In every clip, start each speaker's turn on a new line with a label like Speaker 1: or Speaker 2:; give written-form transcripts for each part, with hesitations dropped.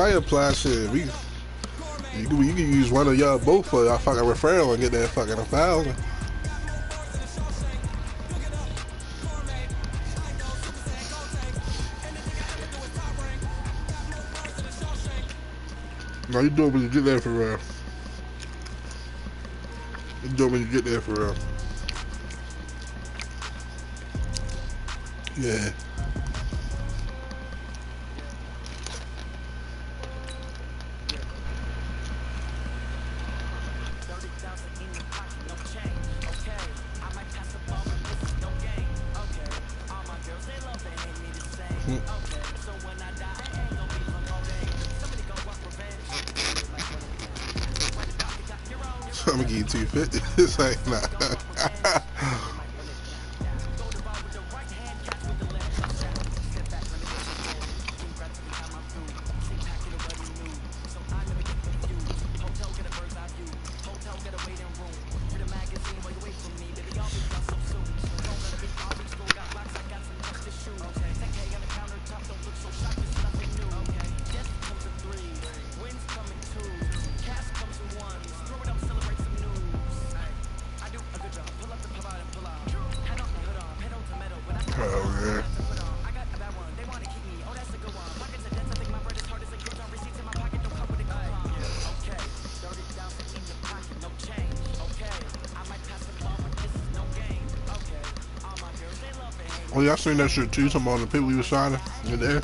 Speaker 1: might apply shit. You can use one of y'all both for y'all fucking referral and get that fucking 1,000. No, you do it when you get there for real. You do it when you get there for real. Yeah. I'm gonna give you 250. It's like, nah. Oh, man. Oh, yeah, I seen that shit too. Some of the people we was signing in there.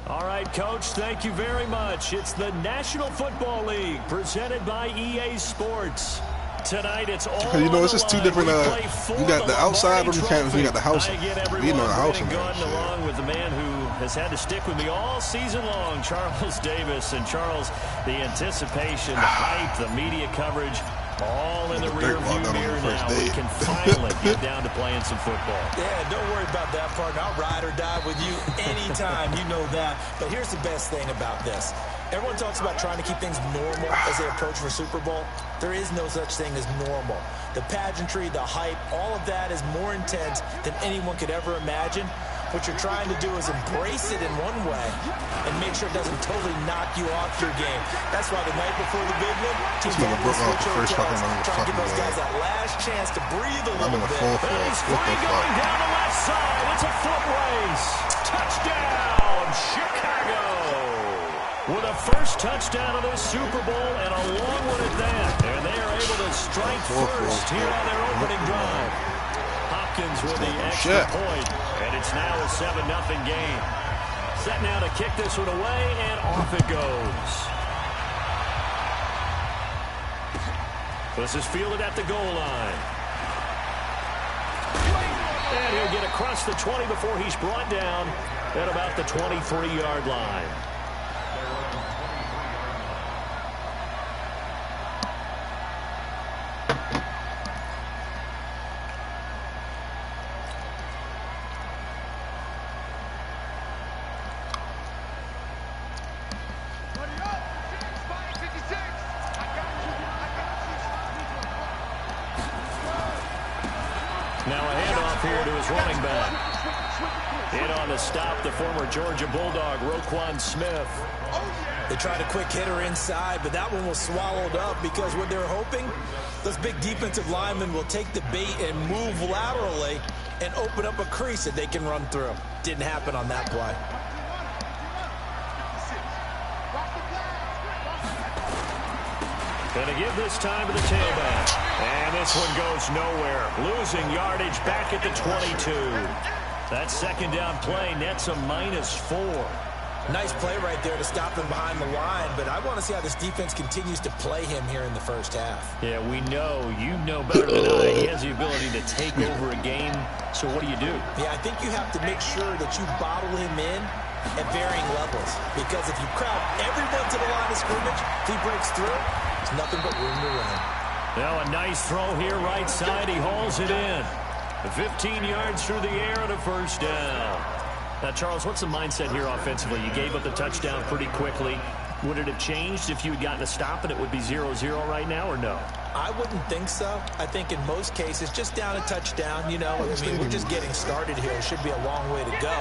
Speaker 2: All right, Coach, thank you very much. It's the National Football League presented by EA Sports. Tonight it's all
Speaker 1: you know, it's just two different, you got the outside room campus, you got the house. You know the house.
Speaker 2: Along with the man who has had to stick with me all season long, Charles Davis. And Charles, the anticipation, the hype, the media coverage, all in the rearview mirror now. We can finally get down to playing some football.
Speaker 3: Yeah, don't worry about that part. I'll ride or die with you anytime. You know that. But here's the best thing about this. Everyone talks about trying to keep things normal as they approach for Super Bowl. There is no such thing as normal. The pageantry, the hype, all of that is more intense than anyone could ever imagine. What you're trying to do is embrace it in one way and make sure it doesn't totally knock you off your game. That's why the night before the big one, teams have to switch hotels, try to give those guys that last chance to breathe a little bit.
Speaker 2: He's free going down the left side. It's a foot race. Touchdown, Chicago. With a first touchdown of this Super Bowl and a long one at that. And they are able to strike first here on their opening drive. Hopkins with the extra point, and it's now a 7-0 game. Set now to kick this one away, and off it goes. This is fielded at the goal line. And he'll get across the 20 before he's brought down at about the 23-yard line. Now a handoff here to his running back. In on the stop, the former Georgia Bulldog, Roquan Smith.
Speaker 3: They tried a quick hitter inside, but that one was swallowed up because what they're hoping, those big defensive linemen will take the bait and move laterally and open up a crease that they can run through. Didn't happen on that play.
Speaker 2: Going to give this time to the tailback. And this one goes nowhere. Losing yardage back at the 22. That second down play nets a -4.
Speaker 3: Nice play right there to stop him behind the line, but I want to see how this defense continues to play him here in the first half.
Speaker 2: Yeah, we know. You know better than I. He has the ability to take over a game. So what do you do?
Speaker 3: Yeah, I think you have to make sure that you bottle him in at varying levels. Because if you crowd everyone to the line of scrimmage, if he breaks through, there's nothing but room to run.
Speaker 2: Now a nice throw here right side. He hauls it in. 15 yards through the air and a first down. Now, Charles, what's the mindset here offensively? You gave up the touchdown pretty quickly. Would it have changed if you had gotten a stop and it would be 0-0 right now, or no?
Speaker 3: I wouldn't think so. I think in most cases, just down a touchdown, you know, I mean, we're just getting started here. It should be a long way to go.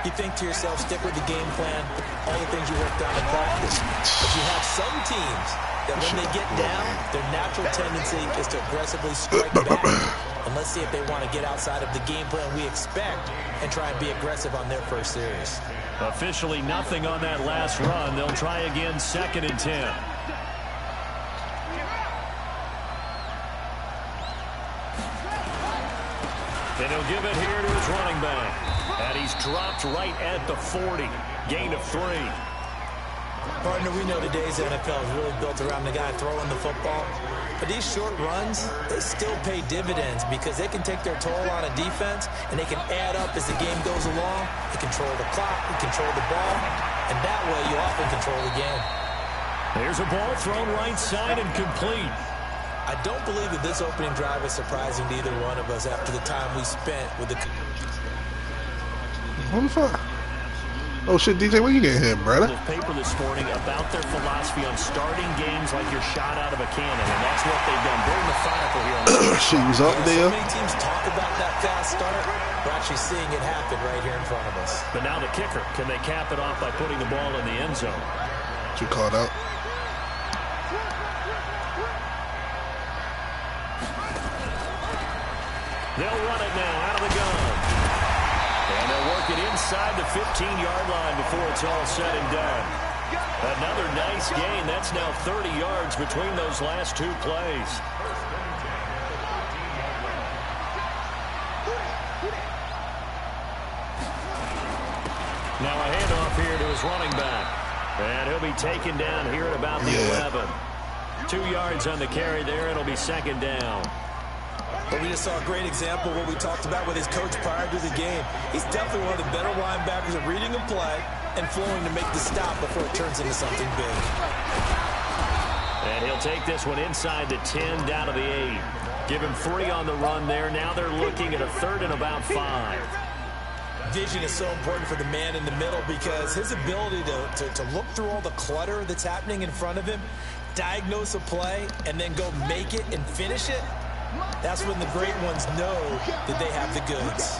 Speaker 3: You think to yourself, stick with the game plan, all the things you worked on in practice. But you have some teams that when they get down, their natural tendency is to aggressively strike back. And let's see if they want to get outside of the game plan we expect and try and be aggressive on their first series.
Speaker 2: Officially nothing on that last run. They'll try again, 2nd and 10. And he'll give it here to his running back. And he's dropped right at the 40. Gain of 3.
Speaker 3: Partner, we know today's NFL is really built around the guy throwing the football. But these short runs, they still pay dividends because they can take their toll on a defense and they can add up as the game goes along. They control the clock, they control the ball, and that way you often control the game.
Speaker 2: There's a ball thrown right side and complete.
Speaker 3: I don't believe that this opening drive is surprising to either one of us after the time we spent with the...
Speaker 1: What the fuck? Oh shit, DJ, where you getting hit, brother?
Speaker 2: Paper this morning about their philosophy on starting games like you're shot out of a cannon, and that's what they've done. Very methodical here on the
Speaker 1: She was up there.
Speaker 3: So many teams talk about that fast start. We're actually seeing it happen right here in front of us.
Speaker 2: But now the kicker. Can they cap it off by putting the ball in the end zone?
Speaker 1: You called out.
Speaker 2: They'll run it now out of the gun. And they'll work it inside the 15-yard line before it's all said and done. Another nice gain. That's now 30 yards between those last 2 plays. Now a handoff here to his running back. And he'll be taken down here at about the 11. 2 yards on the carry there. It'll be 2nd down.
Speaker 3: But we just saw a great example of what we talked about with his coach prior to the game. He's definitely one of the better linebackers at reading a play and flowing to make the stop before it turns into something big.
Speaker 2: And he'll take this one inside the 10, down to the 8. Give him 3 on the run there. Now they're looking at a 3rd and about 5.
Speaker 3: Vision is so important for the man in the middle because his ability to look through all the clutter that's happening in front of him, diagnose a play, and then go make it and finish it, that's when the great ones know that they have the goods.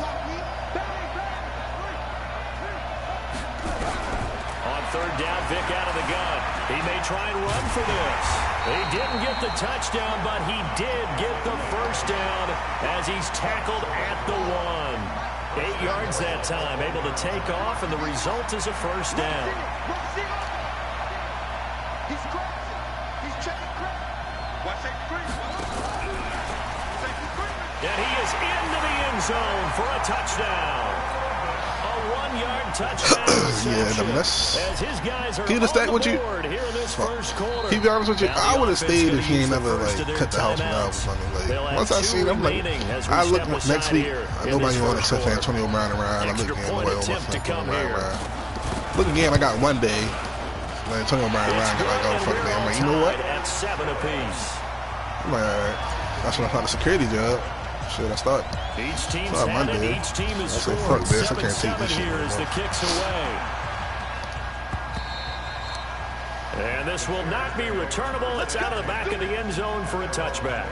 Speaker 2: On 3rd down, Vic out of the gun. He may try and run for this. He didn't get the touchdown, but he did get the first down as he's tackled at the 1. 8 yards that time, able to take off, and the result is a first down.
Speaker 4: He's checking crack. Watch that screen.
Speaker 2: And he is into the end zone for a touchdown. A 1-yard touchdown reception. As his guys are on the board here in this first quarter.
Speaker 1: To be honest with you, I would have stayed if he ain't never cut the house when I was running. Like, once I seen him, like, I look next week. Nobody want to except for Antonio Brown around. I'm looking again. Nobody want Antonio Brown around. Look again. I got one day. When Antonio Brown around, get like, oh fuck man. I'm like, you know what?
Speaker 2: At 7 apiece.
Speaker 1: I'm like, all right. That's when I found the security job. Shit, I start.
Speaker 2: Each team's had it. Each team is scored.
Speaker 1: Fuck this. I can't take this shit.
Speaker 2: Here as the kicks away. And this will not be returnable. It's out of the back of the end zone for a touchback.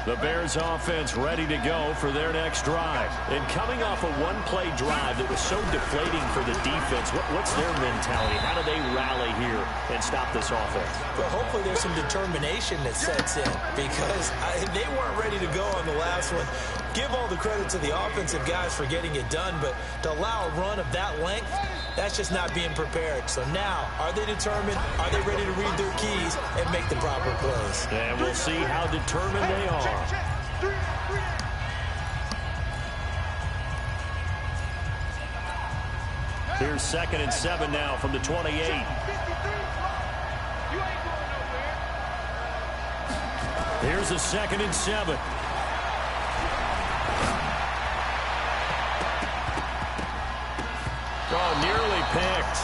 Speaker 2: The Bears offense ready to go for their next drive. And coming off a one-play drive that was so deflating for the defense, what's their mentality? How do they rally here and stop this offense?
Speaker 3: Well, hopefully there's some determination that sets in because they weren't ready to go on the last one. Give all the credit to the offensive guys for getting it done, but to allow a run of that length, that's just not being prepared. So now, are they determined? Are they ready to read their keys and make the proper plays?
Speaker 2: And we'll see how determined they are. Here's 2nd and 7 now from the 28. Here's a 2nd and 7. Oh, nearly picked.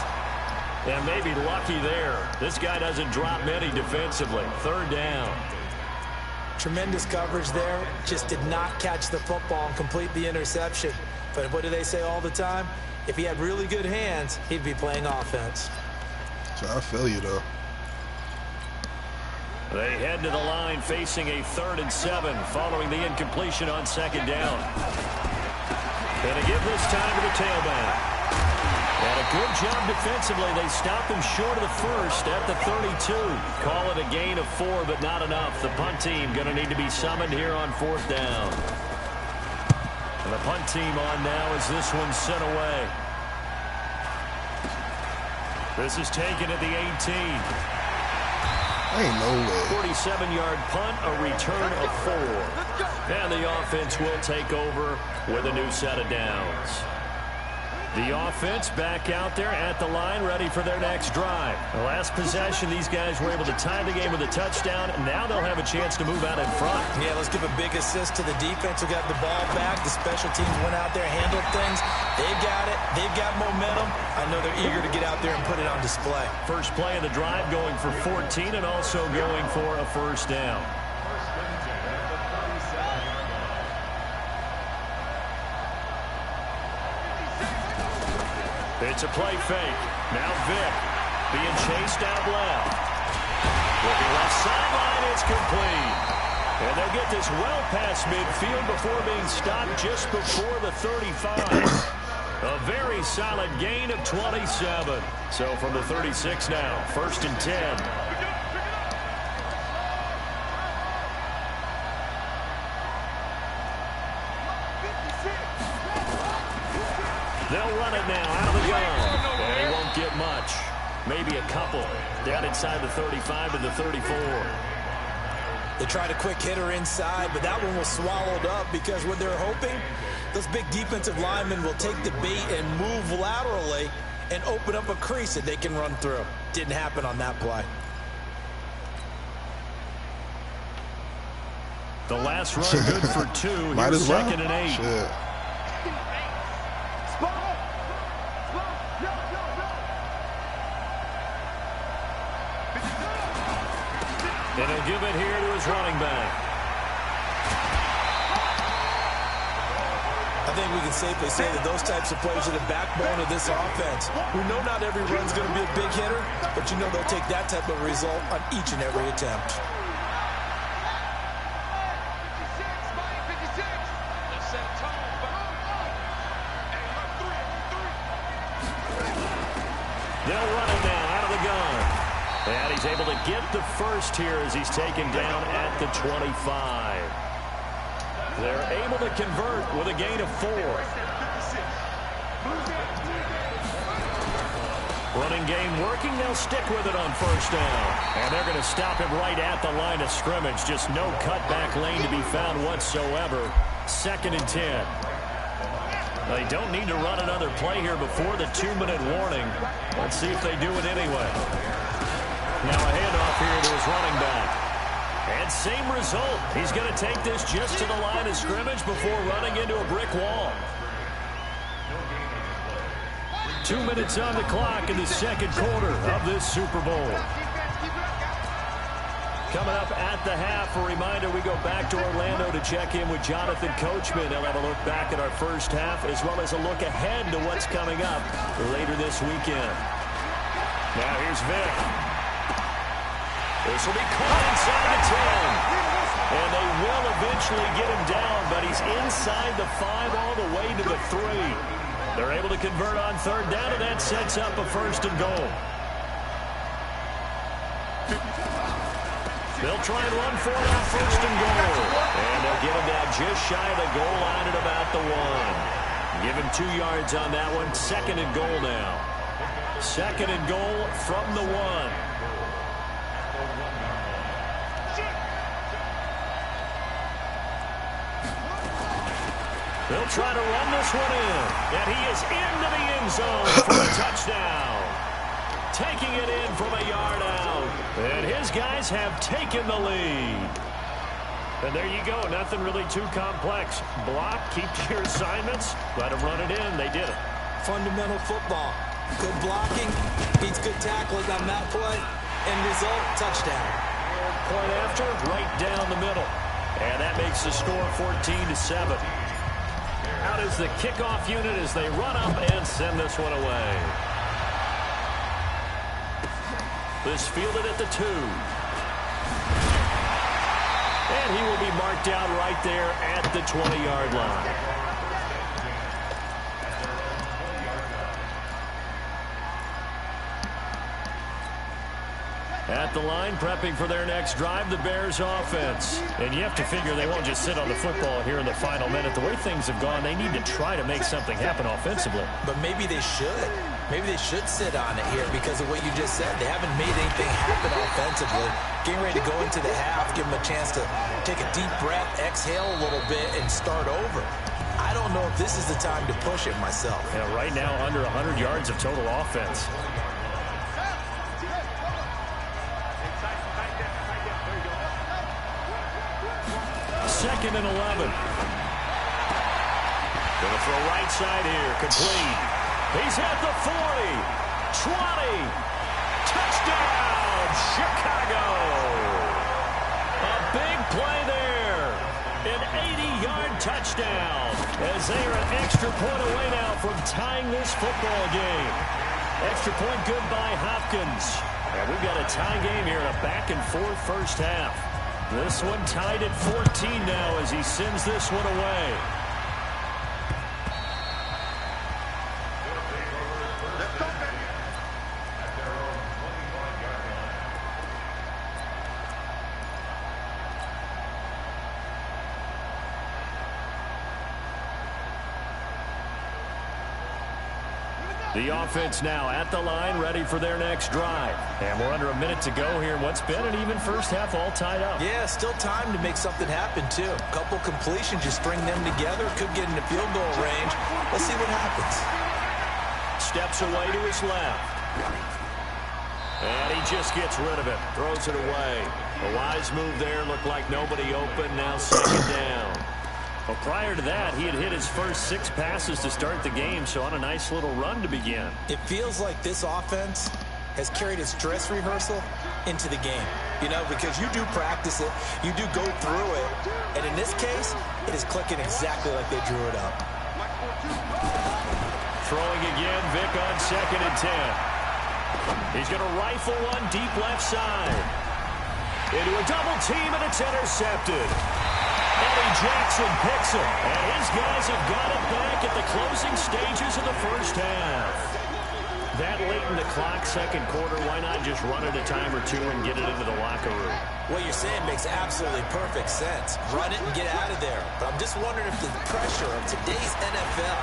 Speaker 2: And maybe lucky there. This guy doesn't drop many defensively. 3rd down.
Speaker 3: Tremendous coverage there. Just did not catch the football and complete the interception. But what do they say all the time? If he had really good hands, he'd be playing offense.
Speaker 1: So I feel you, though.
Speaker 2: They head to the line facing a 3rd and 7 following the incompletion on 2nd down. Going to give this time to the tailback. And a good job defensively. They stopped him short of the first at the 32. Call it a gain of 4, but not enough. The punt team going to need to be summoned here on 4th down. And the punt team on now as this one's sent away. This is taken at the 18.
Speaker 1: Ain't no way.
Speaker 2: 47-yard punt, a return of 4. And the offense will take over with a new set of downs. The offense back out there at the line, ready for their next drive. The last possession, these guys were able to tie the game with a touchdown. Now they'll have a chance to move out in front.
Speaker 3: Yeah, let's give a big assist to the defense who got the ball back. The special teams went out there, handled things. They've got it. They've got momentum. I know they're eager to get out there and put it on display.
Speaker 2: First play of the drive going for 14 and also going for a 1st down. It's a play fake. Now Vick being chased out left. Looking left sideline, it's complete. And they'll get this well past midfield before being stopped just before the 35. A very solid gain of 27. So from the 36 now, 1st and 10. They'll run it now out of the gun. And he won't get much. Maybe a couple. Down inside the 35 to the 34.
Speaker 3: They tried a quick hitter inside, but that one was swallowed up because what they're hoping, those big defensive linemen will take the bait and move laterally and open up a crease that they can run through. Didn't happen on that play.
Speaker 2: The last run good for 2.
Speaker 1: Might as well.
Speaker 2: 2nd and 8.
Speaker 1: Shit.
Speaker 2: And he'll give it here to his running back.
Speaker 3: I think we can safely say that those types of plays are the backbone of this offense. We know not every run's going to be a big hitter, but you know they'll take that type of result on each and every attempt.
Speaker 2: They'll run it now out of the gun. And he's able to get the first here as he's taken down at the 25. They're able to convert with a gain of 4. Running game working. They'll stick with it on 1st down. And they're going to stop him right at the line of scrimmage. Just no cutback lane to be found whatsoever. 2nd and 10. They don't need to run another play here before the 2-minute warning. Let's see if they do it anyway. Now a handoff here to his running back. And same result. He's going to take this just to the line of scrimmage before running into a brick wall. 2 minutes on the clock in the 2nd quarter of this Super Bowl. Coming up at the half, a reminder, we go back to Orlando to check in with Jonathan Coachman. He'll have a look back at our first half as well as a look ahead to what's coming up later this weekend. Now here's Vick. This will be caught inside the 10. And they will eventually get him down, but he's inside the 5 all the way to the 3. They're able to convert on 3rd down, and that sets up a 1st and goal. They'll try and run for it on 1st and goal. And they'll get him down just shy of the goal line at about the 1. Give him 2 yards on that one. 2nd and goal now. 2nd and goal from the 1. They'll try to run this one in. And he is into the end zone for a touchdown. Taking it in from a yard out. And his guys have taken the lead. And there you go. Nothing really too complex. Block, keep to your assignments. Let them run it in. They did it.
Speaker 3: Fundamental football. Good blocking. Beats good tackling on that play. End result, touchdown.
Speaker 2: Point after, right down the middle. that makes the score 14-7. Out is the kickoff unit as they run up and send this one away. This fielded at the 2. And he will be marked down right there at the 20-yard line. At the line, prepping for their next drive, the Bears offense. And you have to figure they won't just sit on the football here in the final minute. The way things have gone, they need to try to make something happen offensively.
Speaker 3: But maybe they should. Maybe they should sit on it here because of what you just said. They haven't made anything happen offensively. Getting ready to go into the half, give them a chance to take a deep breath, exhale a little bit, and start over. I don't know if this is the time to push it myself.
Speaker 2: Yeah, right now, under 100 yards of total offense. Second and 11. Going to throw right side here. Complete. He's at the 40. 20. Touchdown, Chicago. A big play there. An 80-yard touchdown. As they are an extra point away now from tying this football game. Extra point good by Hopkins. And we've got a tie game here in a back-and-forth first half. This one tied at 14 now as he sends this one away. The offense now at the line, ready for their next drive. And we're under a minute to go here. What's been an even first half all tied up.
Speaker 3: Yeah, still time to make something happen, too. A couple completions, just string them together. Could get into field goal range. Let's see what happens.
Speaker 2: Steps away to his left. And he just gets rid of it. Throws it away. A wise move there. Looked like nobody open. Now second down. Well, prior to that, he had hit his first 6 passes to start the game, so on a nice little run to begin.
Speaker 3: It feels like this offense has carried its dress rehearsal into the game. You know, because you do practice it, you do go through it, and in this case, it is clicking exactly like they drew it up.
Speaker 2: Throwing again, Vic on second and 10. He's going to rifle one deep left side. Into a double team, and it's intercepted. Eddie Jackson picks him, and his guys have got it back at the closing stages of the first half. That late in the clock, second quarter, why not just run it a time or two and get it into the locker room?
Speaker 3: What you're saying makes absolutely perfect sense. Run it and get out of there. But I'm just wondering if the pressure of today's NFL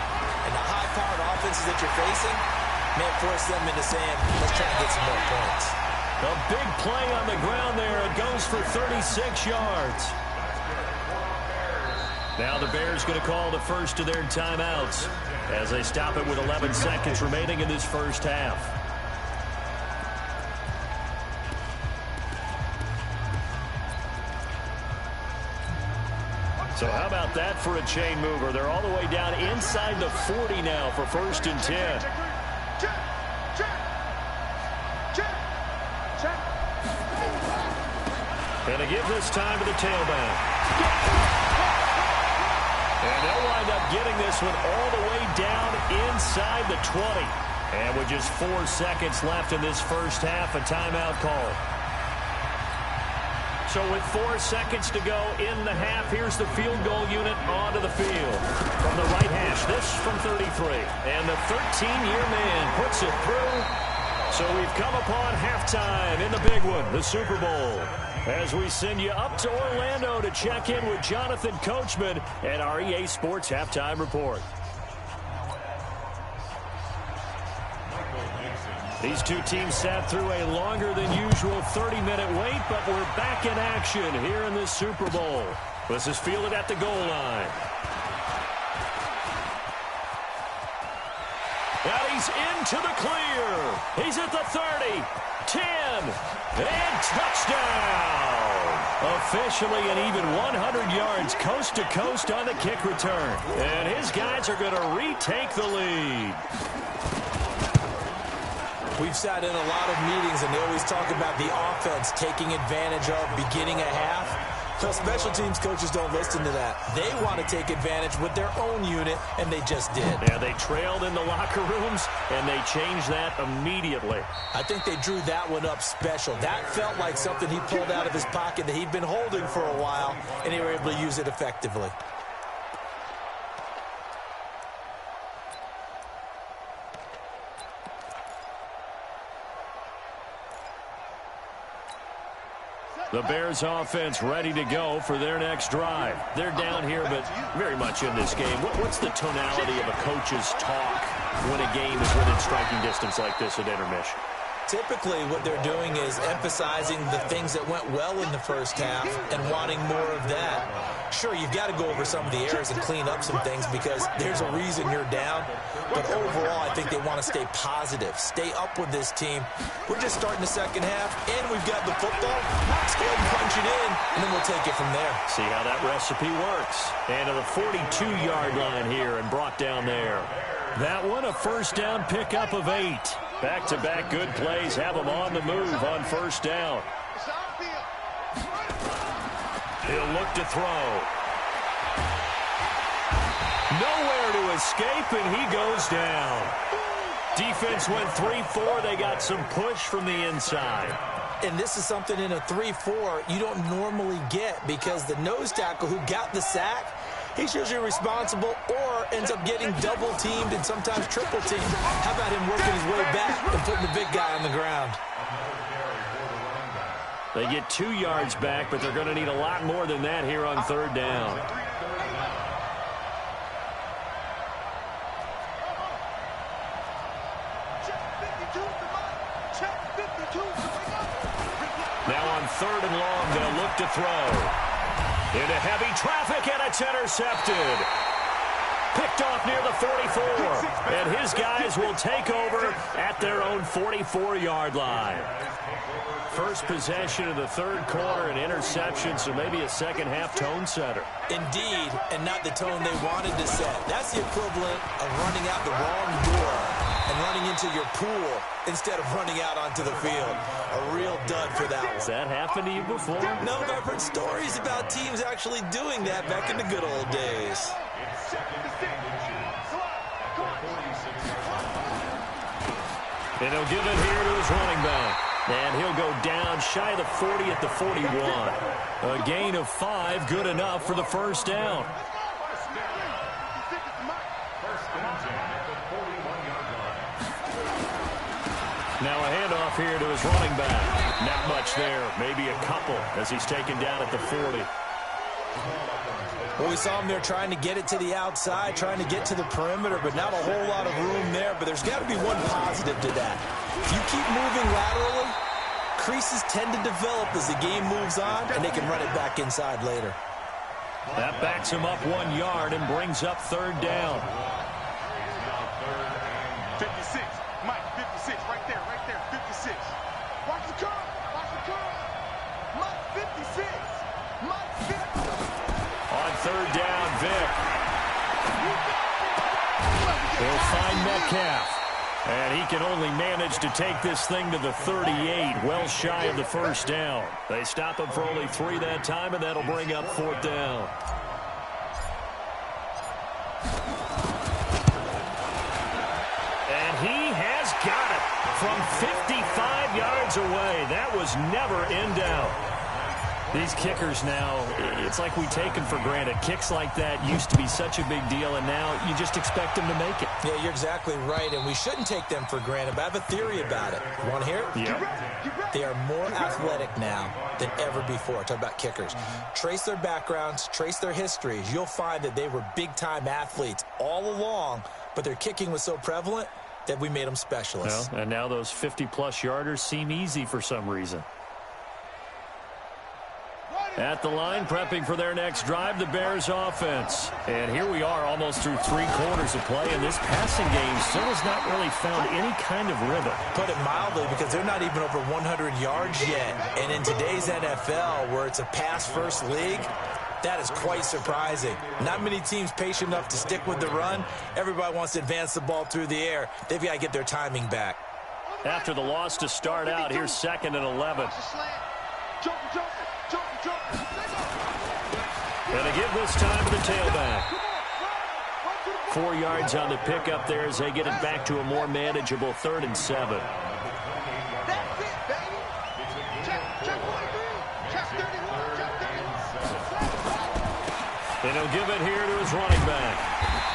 Speaker 3: and the high-powered offenses that you're facing may force them into saying, let's try to get some more points.
Speaker 2: A big play on the ground there. It goes for 36 yards. Now the Bears going to call the first of their timeouts as they stop it with 11 seconds remaining in this first half. So how about that for a chain mover? They're all the way down inside the 40 now for first and 10. And to give this time to the tailback. And they'll wind up getting this one all the way down inside the 20. And with just 4 seconds left in this first half, a timeout call. So with 4 seconds to go in the half, here's the field goal unit onto the field. From the right hash, this from 33. And the 13-year man puts it through. So we've come upon halftime in the big one, the Super Bowl. As we send you up to Orlando to check in with Jonathan Coachman and our EA Sports Halftime Report. These two teams sat through a longer than usual 30-minute wait, but we're back in action here in the Super Bowl. This is fielded at the goal line. And he's into the clear. He's at the 30, 10, and touchdown. Officially an even 100 yards coast to coast on the kick return. And his guys are going to retake the lead.
Speaker 3: We've sat in a lot of meetings, and they always talk about the offense taking advantage of beginning a half. Well, special teams coaches don't listen to that. They want to take advantage with their own unit, and they just did.
Speaker 2: Yeah, they trailed in the locker rooms, and they changed that immediately.
Speaker 3: I think they drew that one up special. That felt like something he pulled out of his pocket that he'd been holding for a while, and they were able to use it effectively.
Speaker 2: The Bears offense ready to go for their next drive. They're down here, but very much in this game. What's the tonality of a coach's talk when a game is within striking distance like this at intermission?
Speaker 3: Typically, what they're doing is emphasizing the things that went well in the first half and wanting more of that. Sure, you've got to go over some of the errors and clean up some things because there's a reason you're down. But overall, I think they want to stay positive, stay up with this team. We're just starting the second half, and we've got the football. Let's go ahead and punch it in, and then we'll take it from there.
Speaker 2: See how that recipe works. And to the 42-yard line here and brought down there. That one, a first down pickup of 8. Back-to-back good plays have them on the move on first down. He'll look to throw. Nowhere to escape, and he goes down. Defense went 3-4. They got some push from the inside.
Speaker 3: And this is something in a 3-4 you don't normally get because the nose tackle who got the sack, he's usually responsible or ends up getting double-teamed and sometimes triple-teamed. How about him working his way back and putting the big guy on the ground?
Speaker 2: They get 2 yards back, but they're going to need a lot more than that here on third down. Now on third and long, they'll look to throw. Into heavy traffic, and it's intercepted. Picked off near the 44. And his guys will take over at their own 44-yard line. First possession of the third quarter, an interception, so maybe a second-half tone setter.
Speaker 3: Indeed, and not the tone they wanted to set. That's the equivalent of running out the wrong door and running into your pool instead of running out onto the field. A real dud for that one.
Speaker 2: Has that happened to you before?
Speaker 3: No, but I've heard stories about teams actually doing that back in the good old days.
Speaker 2: And he'll give it here to his running back. And he'll go down shy of the 40 at the 41. A gain of 5, good enough for the first down. Now a handoff here to his running back. Not much there, maybe a couple as he's taken down at the 40.
Speaker 3: Well, we saw him there trying to get it to the outside, trying to get to the perimeter, but not a whole lot of room there. But there's got to be one positive to that. If you keep moving laterally, creases tend to develop as the game moves on, and they can run it back inside later.
Speaker 2: That backs him up 1 yard and brings up third down.
Speaker 4: 56, Mike, 56, right there, 56. Watch the curve, Mike, 56, Mike, 50.
Speaker 2: On third down, Vic. He'll find Metcalf. And he can only manage to take this thing to the 38, well shy of the first down. They stop him for only 3 that time, and that'll bring up fourth down. And he has got it from 55 yards away. That was never in doubt. These kickers now, it's like we take them for granted. Kicks like that used to be such a big deal, and now you just expect them to make it.
Speaker 3: Yeah, you're exactly right, and we shouldn't take them for granted, but I have a theory about it. You want to hear it?
Speaker 2: Yeah.
Speaker 3: They are more athletic now than ever before. Talk about kickers. Trace their backgrounds, trace their histories. You'll find that they were big-time athletes all along, but their kicking was so prevalent that we made them specialists.
Speaker 2: Well, and now those 50-plus yarders seem easy for some reason. At the line, prepping for their next drive, the Bears offense. And here we are almost through 3 quarters of play, and this passing game still has not really found any kind of rhythm.
Speaker 3: Put it mildly, because they're not even over 100 yards yet. And in today's NFL, where it's a pass-first league, that is quite surprising. Not many teams patient enough to stick with the run. Everybody wants to advance the ball through the air. They've got to get their timing back.
Speaker 2: After the loss to start out, here's 2nd and 11. And they give this time to the tailback. 4 yards on the pickup there as they get it back to a more manageable 3rd and 7.
Speaker 4: That's it, baby. Check 23. Check 31. Check 31.
Speaker 2: And he'll give it here to his running back.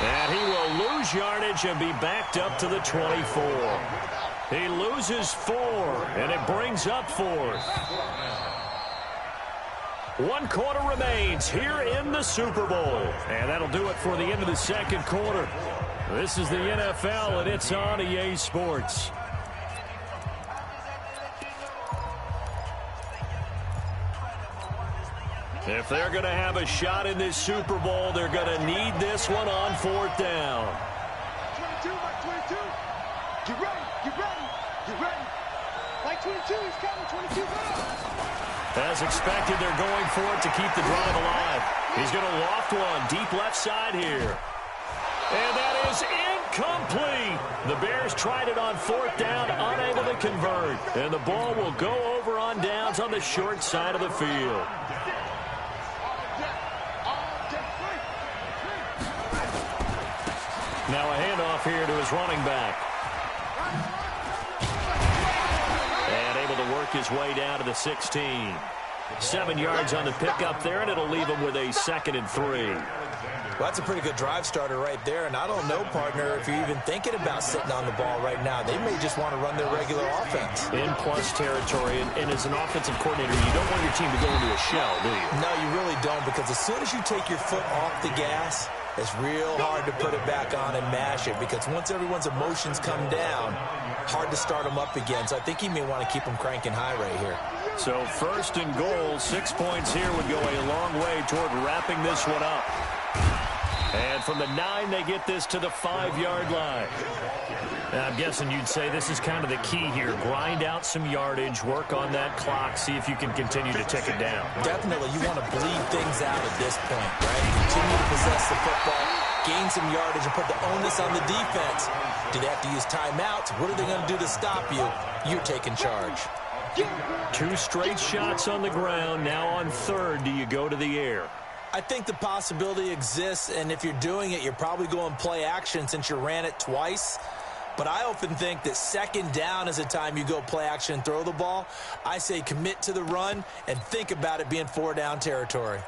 Speaker 2: And he will lose yardage and be backed up to the 24. He loses 4, and it brings up 4th. 1 quarter remains here in the Super Bowl. And that'll do it for the end of the 2nd quarter. This is the NFL, and it's on EA Sports. If they're going to have a shot in this Super Bowl, they're going to need this one on 4th down.
Speaker 4: 22, Mike 22. Get ready, get ready, get ready. Mike 22, he's counting 22 now.
Speaker 2: As expected, they're going for it to keep the drive alive. He's going to loft one deep left side here. And that is incomplete. The Bears tried it on 4th down, unable to convert. And the ball will go over on downs on the short side of the field. Now a handoff here to his running back. And able to work his way down to the 16. 7 yards on the pickup there, and it'll leave him with a 2nd and 3.
Speaker 3: Well, that's a pretty good drive starter right there, and I don't know, partner, if you're even thinking about sitting on the ball right now. They may just want to run their regular offense.
Speaker 2: In plus territory, and as an offensive coordinator, you don't want your team to go into a shell, do you?
Speaker 3: No, you really don't, because as soon as you take your foot off the gas, it's real hard to put it back on and mash it, because once everyone's emotions come down, hard to start them up again. So I think he may want to keep them cranking high right here.
Speaker 2: So 1st and goal, 6 points here would go a long way toward wrapping this one up. And from the 9, they get this to the 5-yard line. Now, I'm guessing you'd say this is kind of the key here. Grind out some yardage, work on that clock, see if you can continue to tick it down.
Speaker 3: Definitely. You want to bleed things out at this point, right? Continue to possess the football, gain some yardage, and put the onus on the defense. Do they have to use timeouts? What are they going to do to stop you? You're taking charge.
Speaker 2: 2 straight shots on the ground. Now on 3rd, do you go to the air?
Speaker 3: I think the possibility exists, and if you're doing it, you're probably going play action since you ran it twice. But I often think that 2nd down is the time you go play action and throw the ball. I say commit to the run and think about it being 4-down territory.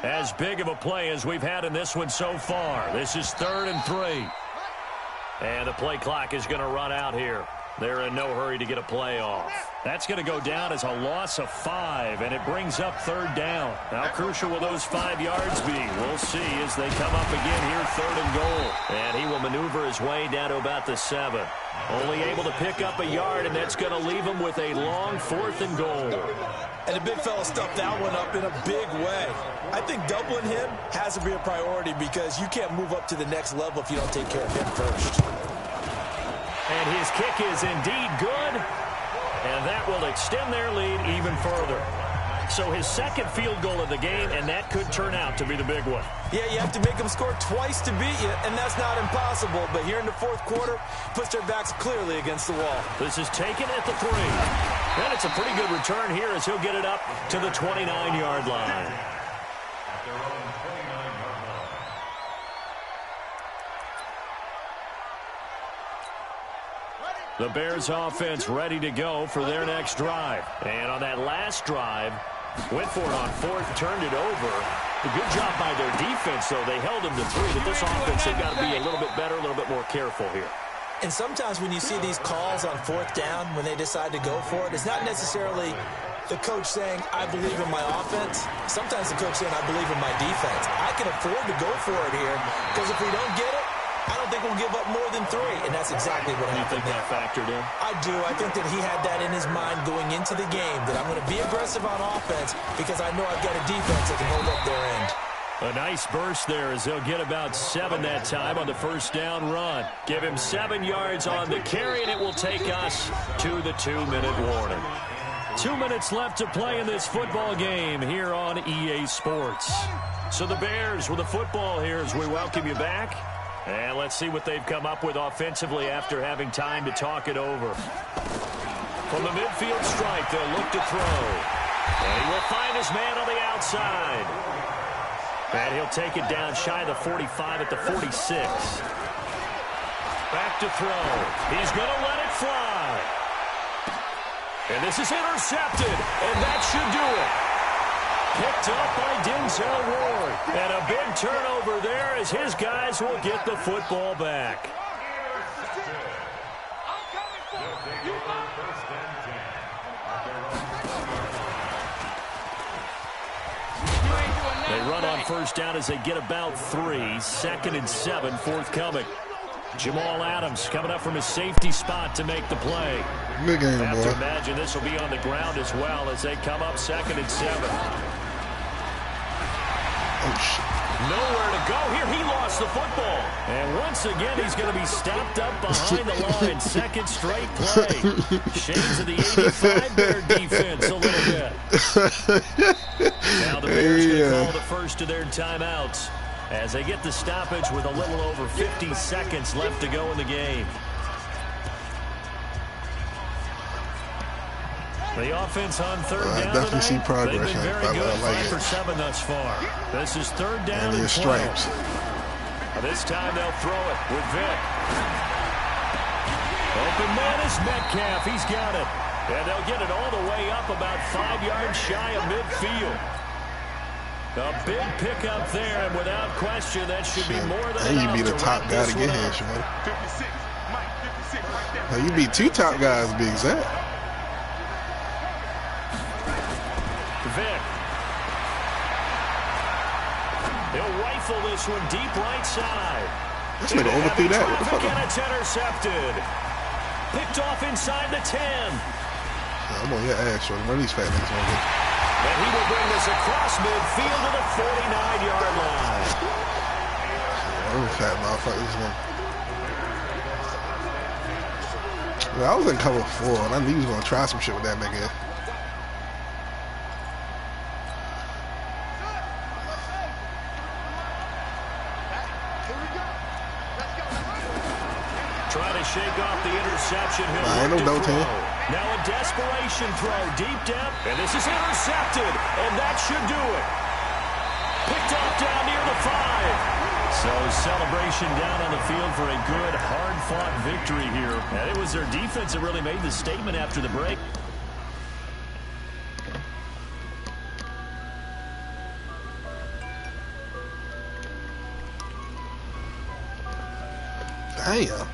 Speaker 2: As big of a play as we've had in this one so far. This is 3rd and 3. And the play clock is going to run out here. They're in no hurry to get a play off. That's going to go down as a loss of 5, and it brings up 3rd down. How crucial will those 5 yards be? We'll see as they come up again here, 3rd and goal. And he will maneuver his way down to about the 7. Only able to pick up a yard, and that's going to leave him with a long 4th and goal.
Speaker 3: And the big fella stuffed that one up in a big way. I think doubling him has to be a priority because you can't move up to the next level if you don't take care of him first.
Speaker 2: And his kick is indeed good, and that will extend their lead even further. So his 2nd field goal of the game, and that could turn out to be the big one.
Speaker 3: Yeah, you have to make them score twice to beat you, and that's not impossible. But here in the 4th quarter, puts their backs clearly against the wall.
Speaker 2: This is taken at the 3. And it's a pretty good return here as he'll get it up to the 29-yard line. The Bears offense ready to go for their next drive. And on that last drive, went for it on 4th, turned it over. A good job by their defense, though. They held them to 3, but this offense, they've got to be a little bit better, a little bit more careful here.
Speaker 3: And sometimes when you see these calls on 4th down, when they decide to go for it, it's not necessarily the coach saying, I believe in my offense. Sometimes the coach saying, I believe in my defense. I can afford to go for it here because if we don't get it, I don't think we'll give up more than 3, and that's exactly what happened.
Speaker 2: You think that factored in?
Speaker 3: I do. I think that he had that in his mind going into the game, that I'm going to be aggressive on offense because I know I've got a defense that can hold up their end.
Speaker 2: A nice burst there as they'll get about 7 that time on the 1st down run. Give him 7 yards on the carry, and it will take us to the 2-minute warning. 2 minutes left to play in this football game here on EA Sports. So the Bears with the football here as we welcome you back. And let's see what they've come up with offensively after having time to talk it over. From the midfield stripe, they'll look to throw. And he will find his man on the outside. And he'll take it down shy of the 45 at the 46. Back to throw. He's going to let it fly. And this is intercepted. And that should do it. Picked up by Denzel Ward. And a big turnover there as his guys will get the football back. They run on first down as they get about 3. 2nd and 7 forthcoming. Jamal Adams coming up from his safety spot to make the play.
Speaker 1: Good game,
Speaker 2: I have
Speaker 1: boy.
Speaker 2: to imagine this will be on the ground as well as they come up 2nd and 7.
Speaker 1: Oh, shit.
Speaker 2: Nowhere to go here. He lost the football. And once again, he's going to be stopped up behind the line. 2nd straight play. Shades of the 85 Bear defense a little bit. Now the Bears going to call the first of their timeouts as they get the stoppage with a little over 50 seconds left to go in the game. The offense on third down
Speaker 1: definitely see progress.
Speaker 2: They've been very good.
Speaker 1: I like
Speaker 2: 5 for 7 thus far. This is 3rd down and 12.
Speaker 1: Stripes.
Speaker 2: This time they'll throw it with Vick. Open man is Metcalf. He's got it. And they'll get it all the way up about 5 yards shy of midfield. A big pickup there, and without question, that should be more than enough.
Speaker 1: And you be the top guy to get here, Shimon. Now you beat 2 top guys to be exact.
Speaker 2: Vick. They'll rifle this one deep right side.
Speaker 1: This nigga overthrew that. What the fuck?
Speaker 2: And it's intercepted. Picked off inside the 10.
Speaker 1: I'm on your ass, shorty. One of these fat niggas on here.
Speaker 2: And he will bring this across midfield to the 49-yard line.
Speaker 1: One of them fat motherfuckers. Well, I was in cover 4, and I knew he was going to try some shit with that nigga.
Speaker 2: Trying to shake off the interception.
Speaker 1: Ain't no doubt here.
Speaker 2: Now a desperation throw deep down, and this is intercepted, and that should do it. Picked off down near the 5. So celebration down on the field for a good, hard-fought victory here. And it was their defense that really made the statement after the break.
Speaker 1: Damn.